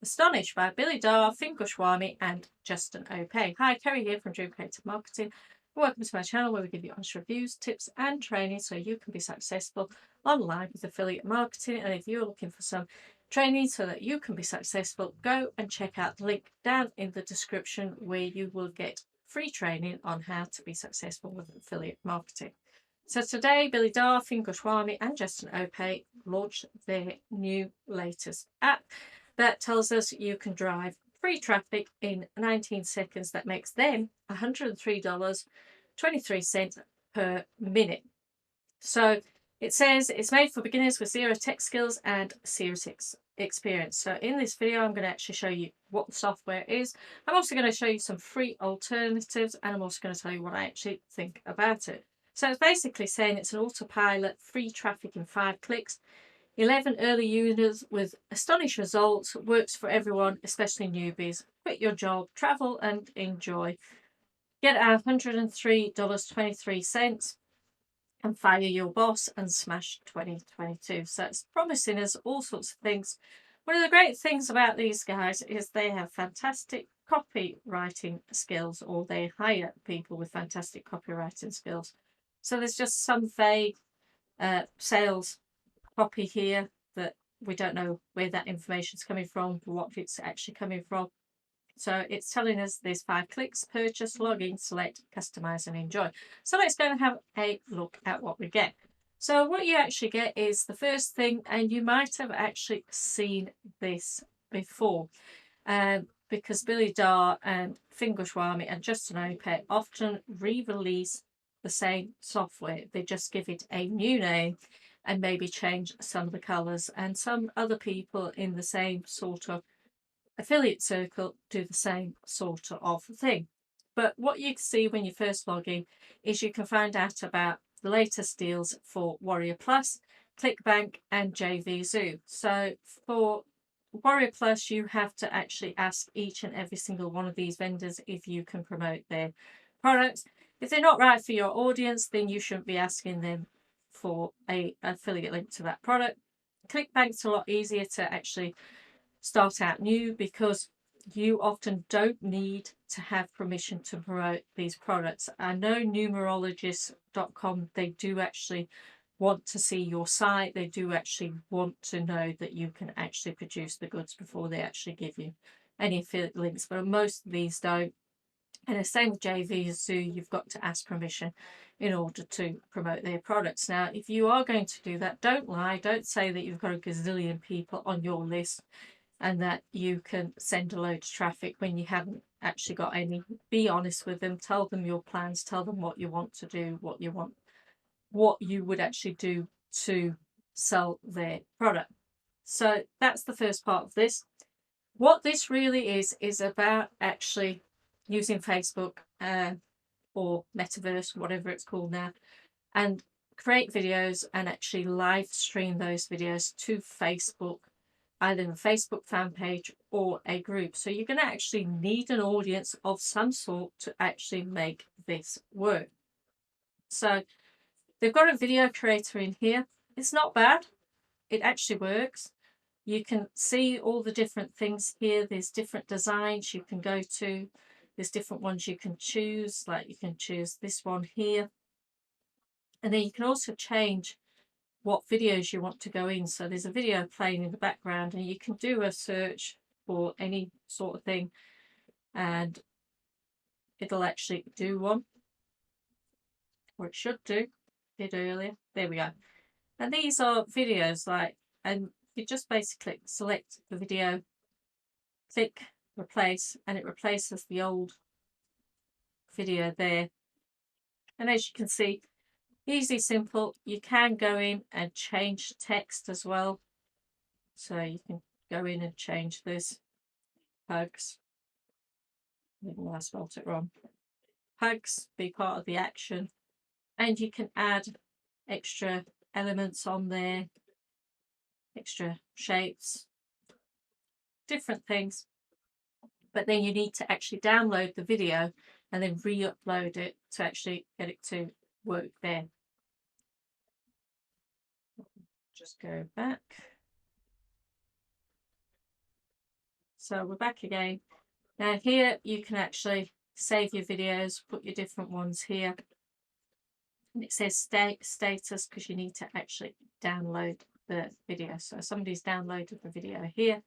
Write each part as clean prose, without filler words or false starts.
Astonish by Bill Darr, Finn Goswami and Justin Opay. Hi, Kerry here from Dream Creative Marketing. Welcome to my channel where we give you honest reviews, tips and training so you can be successful online with affiliate marketing. And if you're looking for some training so that you can be successful, go and check out the link down in the description where you will get free training on how to be successful with affiliate marketing. So today, Bill Darr, Finn Goswami and Justin Opay launched their new latest app that tells us you can drive free traffic in 19 seconds. That makes them $103.23 per minute. So it says it's made for beginners with zero tech skills and serious experience. So in this video, I'm going to actually show you what the software is. I'm also going to show you some free alternatives, and I'm also going to tell you what I actually think about it. So it's basically saying it's an autopilot, free traffic in 5 clicks, 11 early users with Astonish results, works for everyone, especially newbies. Quit your job, travel and enjoy. Get our $103.23 and fire your boss and smash 2022. So it's promising us all sorts of things. One of the great things about these guys is they have fantastic copywriting skills, or they hire people with fantastic copywriting skills. So there's just some vague sales copy here that we don't know where that information is coming from, what it's actually coming from. So it's telling us there's 5 clicks: purchase, login, select, customize and enjoy. So let's go and have a look at what we get. So what you actually get is the first thing, and you might have actually seen this before, because Bill Darr and Finn Goswami and Justin Opay often re-release the same software. They just give it a new name and maybe change some of the colours, and some other people in the same sort of affiliate circle do the same sort of thing. But what you can see when you first log in is you can find out about the latest deals for Warrior Plus, ClickBank and JVZoo. So for Warrior Plus, you have to actually ask each and every single one of these vendors if you can promote their products. If they're not right for your audience, then you shouldn't be asking them for an affiliate link to that product. ClickBank's a lot easier to actually start out new, because you often don't need to have permission to promote these products. I know numerologist.com, they do actually want to see your site. They do actually want to know that you can actually produce the goods before they actually give you any affiliate links, but most of these don't. And the same with JVZoo, you've got to ask permission in order to promote their products. Now, if you are going to do that, don't lie. Don't say that you've got a gazillion people on your list and that you can send a load of traffic when you haven't actually got any. Be honest with them. Tell them your plans. Tell them what you want to do, what you would actually do to sell their product. So that's the first part of this. What this really is about actually using Facebook or Metaverse, whatever it's called now, and create videos and actually live stream those videos to Facebook, either a Facebook fan page or a group. So you're going to actually need an audience of some sort to actually make this work. So they've got a video creator in here. It's not bad. It actually works. You can see all the different things here. There's different designs you can go to. There's different ones you can choose, like you can choose this one here. And then you can also change what videos you want to go in. So there's a video playing in the background, and you can do a search for any sort of thing and it'll actually do one, or it should do. Did earlier. There we go. And these are videos, and you just basically select the video, click replace, and it replaces the old video there. And as you can see, easy, simple. You can go in and change text as well. So you can go in and change this. Hugs. Even though I spelt it wrong. Hugs, be part of the action. And you can add extra elements on there, extra shapes, different things. But then you need to actually download the video and then re-upload it to actually get it to work there. Just go back. So we're back again. Now here you can actually save your videos, put your different ones here. And it says status because you need to actually download the video. So somebody's downloaded the video here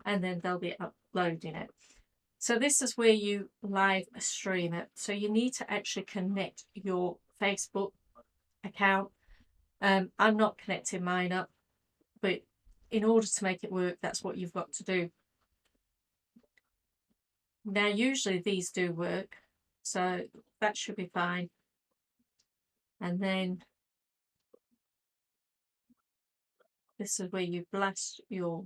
and then they'll be uploading it. So this is where you live stream it. So you need to actually connect your Facebook account. I'm not connecting mine up, but in order to make it work, that's what you've got to do. Now, usually these do work, so that should be fine. And then this is where you blast your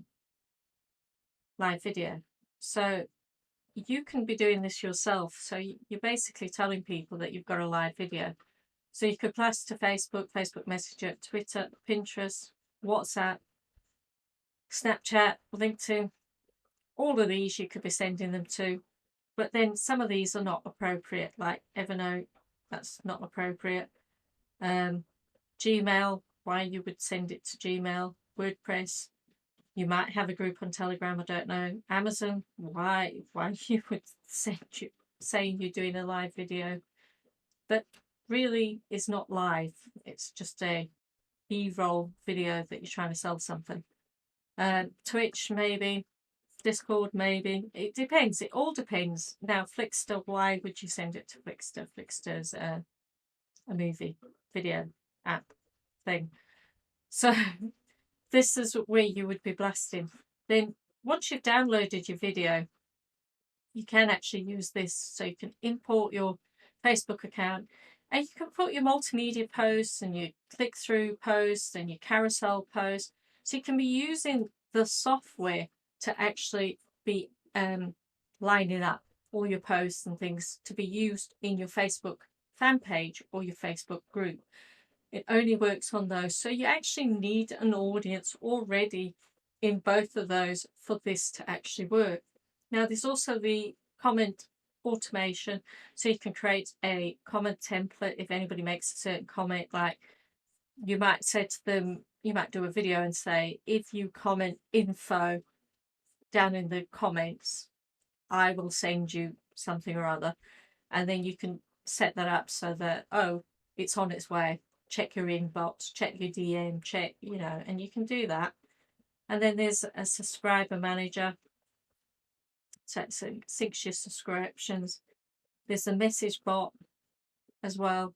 live video. So you can be doing this yourself. So you're basically telling people that you've got a live video. So you could blast to Facebook, Facebook Messenger, Twitter, Pinterest, WhatsApp, Snapchat, LinkedIn. All of these you could be sending them to. But then some of these are not appropriate, like Evernote, that's not appropriate. Gmail, why you would send it to Gmail. WordPress, you might have a group on Telegram, I don't know. Amazon, why you would send you saying you're doing a live video. But really it's not live, it's just a B-roll video that you're trying to sell something. Twitch maybe, Discord maybe, it depends, it all depends. Now Flickster, why would you send it to Flickster? Flickster's a movie video app thing. So this is where you would be blasting. Then once you've downloaded your video, you can actually use this. So you can import your Facebook account and you can put your multimedia posts and your click-through posts and your carousel posts. So you can be using the software to actually be lining up all your posts and things to be used in your Facebook fan page or your Facebook group. It only works on those. So you actually need an audience already in both of those for this to actually work. Now there's also the comment automation. So you can create a comment template if anybody makes a certain comment, like you might say to them, you might do a video and say, if you comment info down in the comments, I will send you something or other. And then you can set that up so that, oh, it's on its way. Check your inbox, check your DM, check, you know, and you can do that. And then there's a subscriber manager. So it syncs your subscriptions. There's a message bot as well.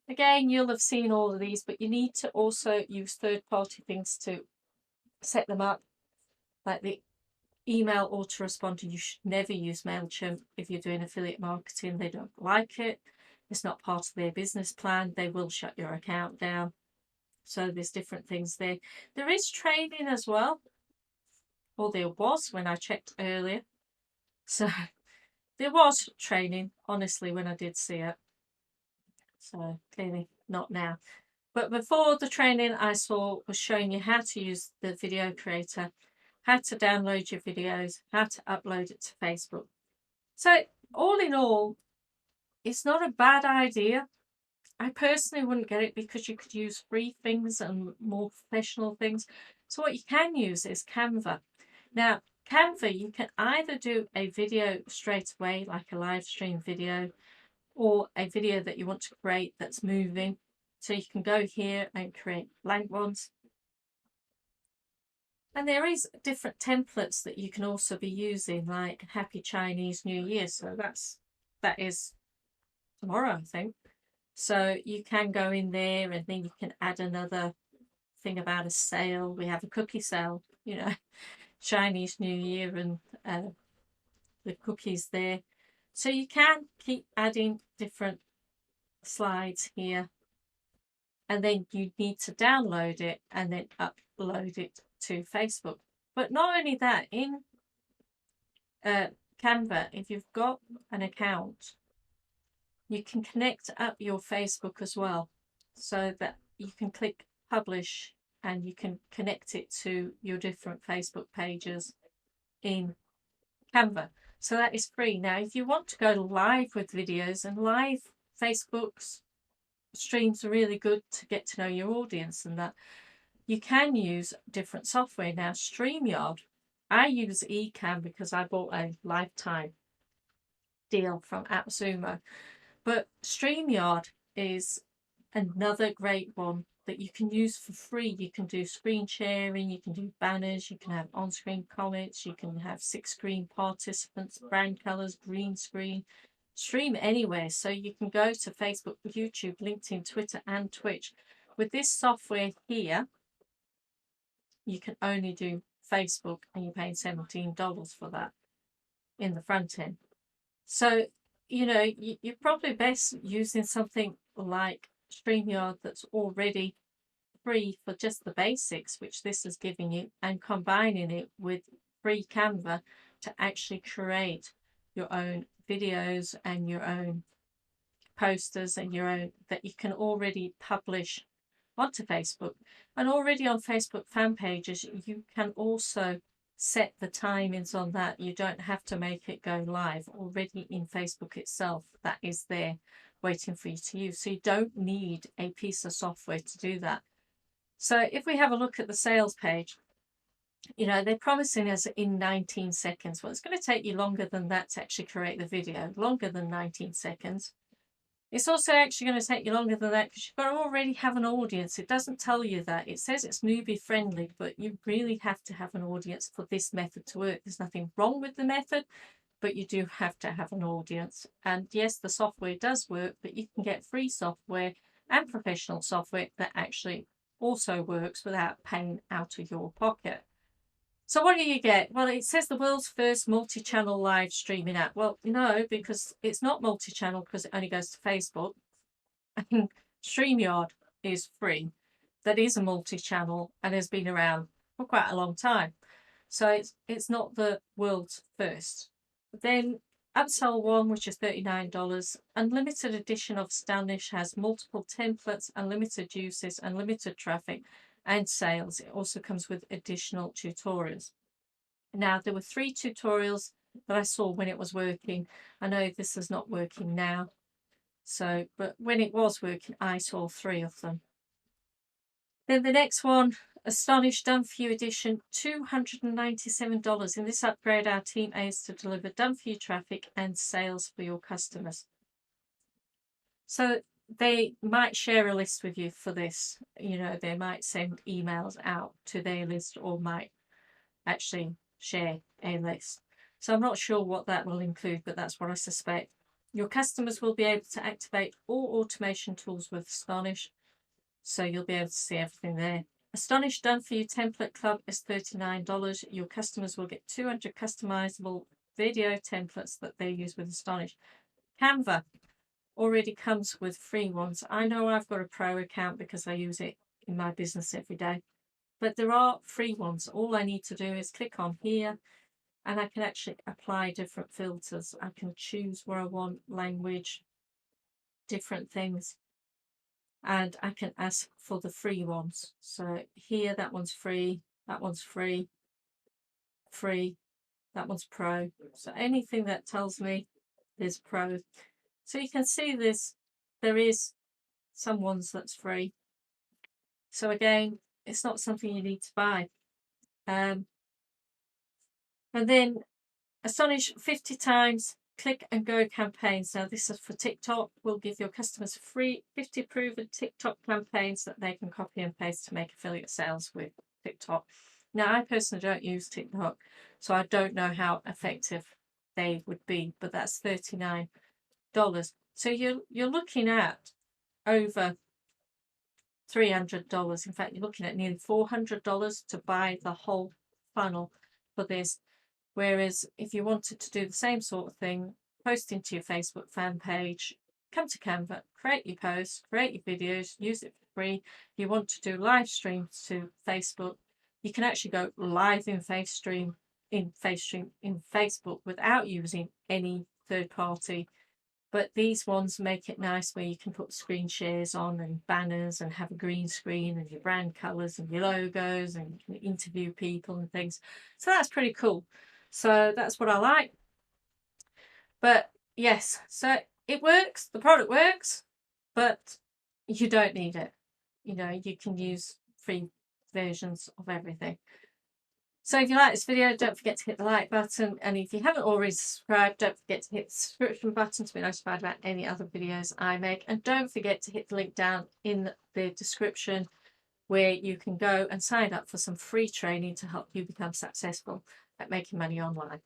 Again, you'll have seen all of these, but you need to also use third-party things to set them up, like the email autoresponder. You should never use MailChimp if you're doing affiliate marketing. They don't like it. It's not part of their business plan. They will shut your account down. So there's different things there. There is training as well. Or there was when I checked earlier. So there was training, honestly, when I did see it. So clearly not now. But before the training I saw was showing you how to use the video creator, how to download your videos, how to upload it to Facebook. So all in all, it's not a bad idea. I personally wouldn't get it because you could use free things and more professional things. So what you can use is Canva. Now, Canva, you can either do a video straight away, like a live stream video, or a video that you want to create that's moving. So you can go here and create blank ones. And there is different templates that you can also be using, like Happy Chinese New Year. So that is tomorrow, I think. So you can go in there and then you can add another thing about a sale. We have a cookie sale, you know, Chinese New Year, and the cookies there. So you can keep adding different slides here. And then you need to download it and then upload it to Facebook. But not only that, in Canva, if you've got an account, you can connect up your Facebook as well, so that you can click publish and you can connect it to your different Facebook pages in Canva. So that is free. Now, if you want to go live with videos, and live Facebook's streams are really good to get to know your audience, and that you can use different software. Now, StreamYard, I use Ecamm because I bought a lifetime deal from AppSumo. But StreamYard is another great one that you can use for free. You can do screen sharing, you can do banners, you can have on-screen comments, you can have 6-screen participants, brand colors, green screen, stream anywhere. So you can go to Facebook, YouTube, LinkedIn, Twitter, and Twitch. With this software here, you can only do Facebook, and you're paying $17 for that in the front end. So, you know, you're probably best using something like StreamYard that's already free for just the basics, which this is giving you, and combining it with free Canva to actually create your own videos and your own posters and your own that you can already publish onto Facebook. And already on Facebook fan pages, you can also set the timings on that. You don't have to make it go live. Already in Facebook itself, that is there waiting for you to use. So you don't need a piece of software to do that. So if we have a look at the sales page, you know, they're promising us in 19 seconds. Well, it's going to take you longer than that to actually create the video, longer than 19 seconds. It's also actually going to take you longer than that because you've got to already have an audience. It doesn't tell you that. It says it's newbie friendly, but you really have to have an audience for this method to work. There's nothing wrong with the method, but you do have to have an audience. And yes, the software does work, but you can get free software and professional software that actually also works without paying out of your pocket. So what do you get? Well, it says the world's first multi-channel live streaming app. Well, no, because it's not multi-channel because it only goes to Facebook. And StreamYard is free. That is a multi-channel and has been around for quite a long time. So it's not the world's first. Then Upsell One, which is $39. Unlimited edition of Astonish has multiple templates, unlimited uses, unlimited traffic, and sales. It also comes with additional tutorials. Now, there were 3 tutorials that I saw when it was working. I know this is not working now. So, but when it was working, I saw 3 of them. Then the next one, Astonish Done For You Edition, $297. In this upgrade, our team aims to deliver done for you traffic and sales for your customers. So they might share a list with you for this. You know, they might send emails out to their list or might actually share a list. So I'm not sure what that will include, but that's what I suspect. Your customers will be able to activate all automation tools with Astonish. So you'll be able to see everything there. Astonish Done For You Template Club is $39. Your customers will get 200 customizable video templates that they use with Astonish. Canva already comes with free ones. I know I've got a pro account because I use it in my business every day, but there are free ones. All I need to do is click on here and I can actually apply different filters. I can choose where I want language, different things, and I can ask for the free ones. So here, that one's free, that one's free, that one's pro. So anything that tells me there's pro. So you can see this, there is some ones that's free. So again, it's not something you need to buy. And then Astonish 50 times click and go campaigns. Now this is for TikTok. Will give your customers free 50 proven TikTok campaigns that they can copy and paste to make affiliate sales with TikTok. Now I personally don't use TikTok, so I don't know how effective they would be, but that's $39. So you're looking at over $300. In fact, you're looking at nearly $400 to buy the whole funnel for this. Whereas if you wanted to do the same sort of thing, post into your Facebook fan page, come to Canva, create your posts, create your videos, use it for free. If you want to do live streams to Facebook, you can actually go live in Facebook without using any third party. But these ones make it nice where you can put screen shares on and banners and have a green screen and your brand colours and your logos and you can interview people and things. So that's pretty cool. So that's what I like. But yes, so it works. The product works, but you don't need it. You know, you can use free versions of everything. So if you like this video, don't forget to hit the like button. And if you haven't already subscribed, don't forget to hit the subscription button to be notified about any other videos I make. And don't forget to hit the link down in the description where you can go and sign up for some free training to help you become successful at making money online.